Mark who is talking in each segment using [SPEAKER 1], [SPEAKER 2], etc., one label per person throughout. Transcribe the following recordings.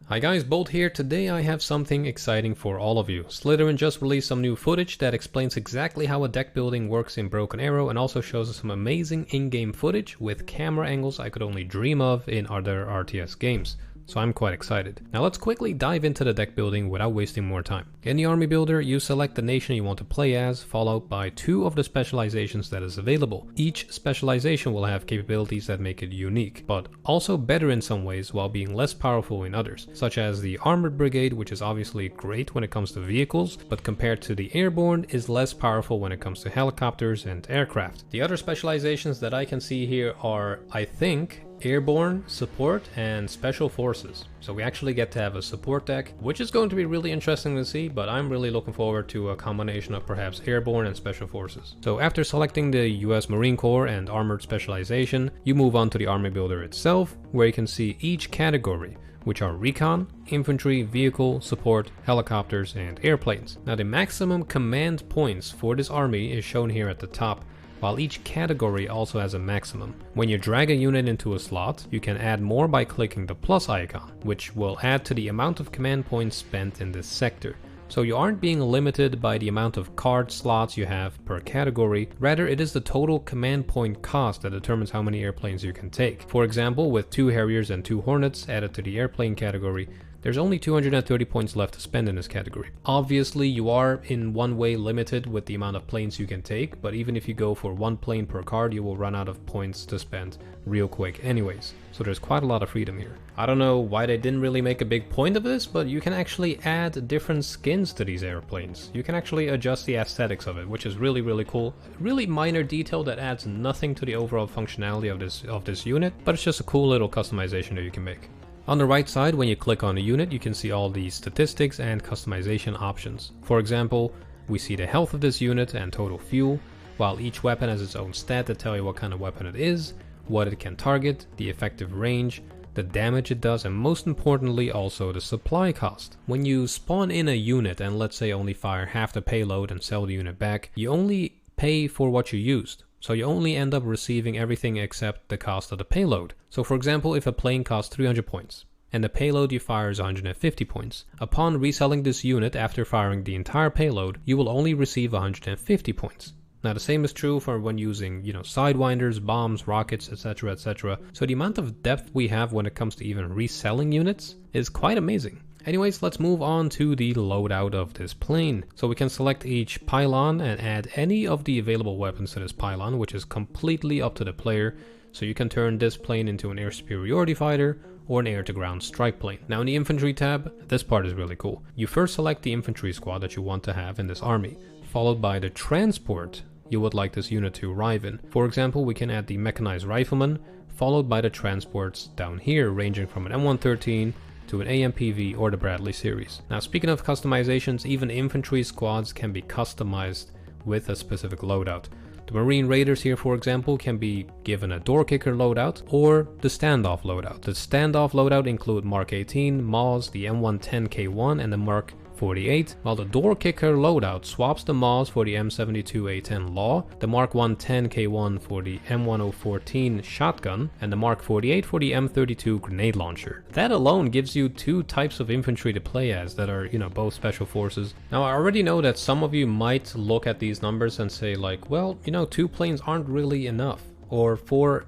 [SPEAKER 1] Hi guys, Bolt here. Today I have something exciting for all of you. Slytherin just released some new footage that explains exactly how a deck building works in Broken Arrow and also shows us some amazing in-game footage with camera angles I could only dream of in other RTS games. So I'm quite excited. Now let's quickly dive into the deck building without wasting more time. In the army builder, you select the nation you want to play as, followed by 2 of the specializations that is available. Each specialization will have capabilities that make it unique, but also better in some ways while being less powerful in others, such as the Armored Brigade, which is obviously great when it comes to vehicles, but compared to the Airborne is less powerful when it comes to helicopters and aircraft. The other specializations that I can see here are, I think, Airborne, Support, and Special Forces. So we actually get to have a support deck, which is going to be really interesting to see, but I'm really looking forward to a combination of perhaps Airborne and Special Forces. So after selecting the US Marine Corps and Armored Specialization, you move on to the Army Builder itself, where you can see each category, which are Recon, Infantry, Vehicle, Support, Helicopters, and Airplanes. Now the maximum command points for this army is shown here at the top, while each category also has a maximum. When you drag a unit into a slot, you can add more by clicking the plus icon, which will add to the amount of command points spent in this sector. So you aren't being limited by the amount of card slots you have per category, rather it is the total command point cost that determines how many airplanes you can take. For example, with 2 Harriers and 2 Hornets added to the airplane category, there's only 230 points left to spend in this category. Obviously, you are in one way limited with the amount of planes you can take, but even if you go for 1 plane per card, you will run out of points to spend real quick anyways. So there's quite a lot of freedom here. I don't know why they didn't really make a big point of this, but you can actually add different skins to these airplanes. You can actually adjust the aesthetics of it, which is really cool. Really minor detail that adds nothing to the overall functionality of this unit, but it's just a cool little customization that you can make. On the right side, when you click on a unit, you can see all the statistics and customization options. For example, we see the health of this unit and total fuel, while each weapon has its own stat that tell you what kind of weapon it is, what it can target, the effective range, the damage it does, and most importantly also the supply cost. When you spawn in a unit and let's say only fire half the payload and sell the unit back, you only pay for what you used. So you only end up receiving everything except the cost of the payload. So for example, if a plane costs 300 points and the payload you fire is 150 points, upon reselling this unit after firing the entire payload, you will only receive 150 points. Now the same is true for when using, sidewinders, bombs, rockets, etc, etc. So the amount of depth we have when it comes to even reselling units is quite amazing. Anyways, let's move on to the loadout of this plane. So we can select each pylon and add any of the available weapons to this pylon, which is completely up to the player. So you can turn this plane into an air superiority fighter or an air-to-ground strike plane. Now in the infantry tab, this part is really cool. You first select the infantry squad that you want to have in this army, followed by the transport you would like this unit to arrive in. For example, we can add the mechanized rifleman, followed by the transports down here, ranging from an M113 to an AMPV or the Bradley series. Now speaking of customizations, even infantry squads can be customized with a specific loadout. The Marine Raiders here, for example, can be given a door kicker loadout or the standoff loadout. The standoff loadout include Mark 18, Maws, the M110K1 and the Mark 48, while the door kicker loadout swaps the Maws for the M72A10 Law, the Mark 110K1 for the M1014 shotgun, and the Mark 48 for the M32 grenade launcher. That alone gives you 2 types of infantry to play as that are, both special forces. Now I already know that some of you might look at these numbers and say like, well, 2 planes aren't really enough, or 4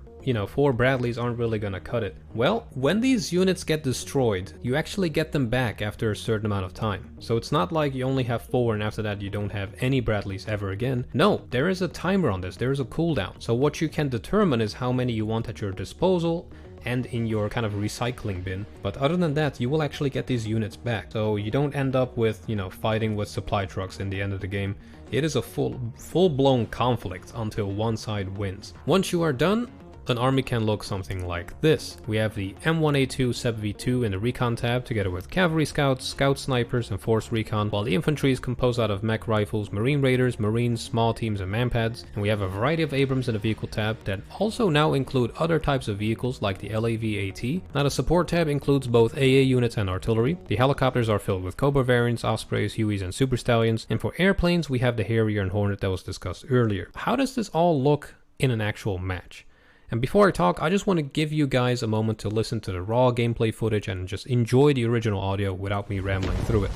[SPEAKER 1] Bradleys aren't really gonna cut it. Well, when these units get destroyed, you actually get them back after a certain amount of time. So it's not like you only have 4 and after that you don't have any Bradleys ever again. No, there is a timer on this, there is a cooldown. So what you can determine is how many you want at your disposal and in your kind of recycling bin. But other than that, you will actually get these units back. So you don't end up with, fighting with supply trucks in the end of the game. It is a full-blown conflict until one side wins. Once you are done, an army can look something like this. We have the M1A2 SEP-V2 in the Recon tab together with Cavalry Scouts, Scout Snipers, and Force Recon, while the infantry is composed out of mech rifles, Marine Raiders, Marines, small teams, and manpads. And we have a variety of Abrams in the Vehicle tab that also now include other types of vehicles like the LAV-AT. Now the Support tab includes both AA units and artillery. The helicopters are filled with Cobra variants, Ospreys, Hueys, and Super Stallions. And for airplanes, we have the Harrier and Hornet that was discussed earlier. How does this all look in an actual match? And before I talk, I just want to give you guys a moment to listen to the raw gameplay footage and just enjoy the original audio without me rambling through it.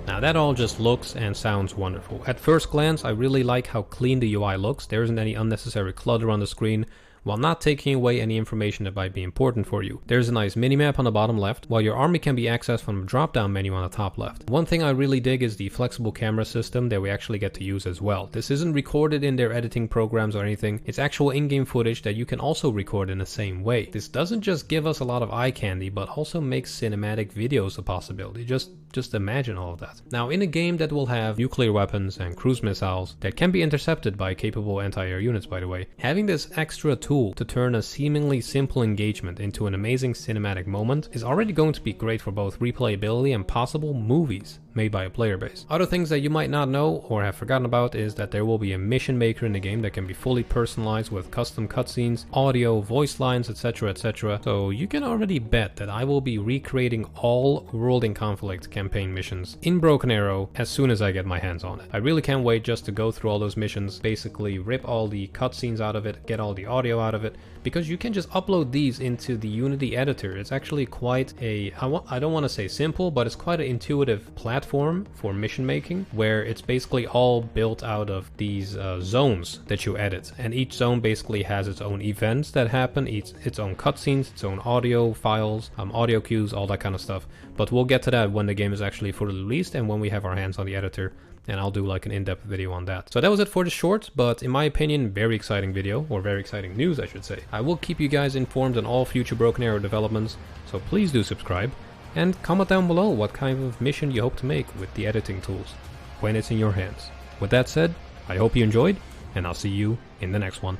[SPEAKER 1] Now that all just looks and sounds wonderful. At first glance, I really like how clean the UI looks. There isn't any unnecessary clutter on the screen, while not taking away any information that might be important for you. There's a nice minimap on the bottom left, while your army can be accessed from a drop-down menu on the top left. One thing I really dig is the flexible camera system that we actually get to use as well. This isn't recorded in their editing programs or anything, it's actual in-game footage that you can also record in the same way. This doesn't just give us a lot of eye candy, but also makes cinematic videos a possibility. Just imagine all of that. Now, in a game that will have nuclear weapons and cruise missiles that can be intercepted by capable anti-air units, by the way, having this extra tool to turn a seemingly simple engagement into an amazing cinematic moment is already going to be great for both replayability and possible movies made by a player base. Other things that you might not know or have forgotten about is that there will be a mission maker in the game that can be fully personalized with custom cutscenes, audio, voice lines, etc, etc. So you can already bet that I will be recreating all World in Conflict campaign missions in Broken Arrow as soon as I get my hands on it. I really can't wait just to go through all those missions, basically rip all the cutscenes out of it, get all the audio out of it, because you can just upload these into the Unity editor. It's actually quite a, I don't want to say simple, but it's quite an intuitive platform for mission making, where it's basically all built out of these zones that you edit, and each zone basically has its own events that happen, its own cutscenes, its own audio files, audio cues, all that kind of stuff. But we'll get to that when the game is actually fully released and when we have our hands on the editor, and I'll do like an in-depth video on that. So that was it for the short, but in my opinion, very exciting video, or very exciting news I should say. I will keep you guys informed on all future Broken Arrow developments, so please do subscribe, and comment down below what kind of mission you hope to make with the editing tools when it's in your hands. With that said, I hope you enjoyed, and I'll see you in the next one.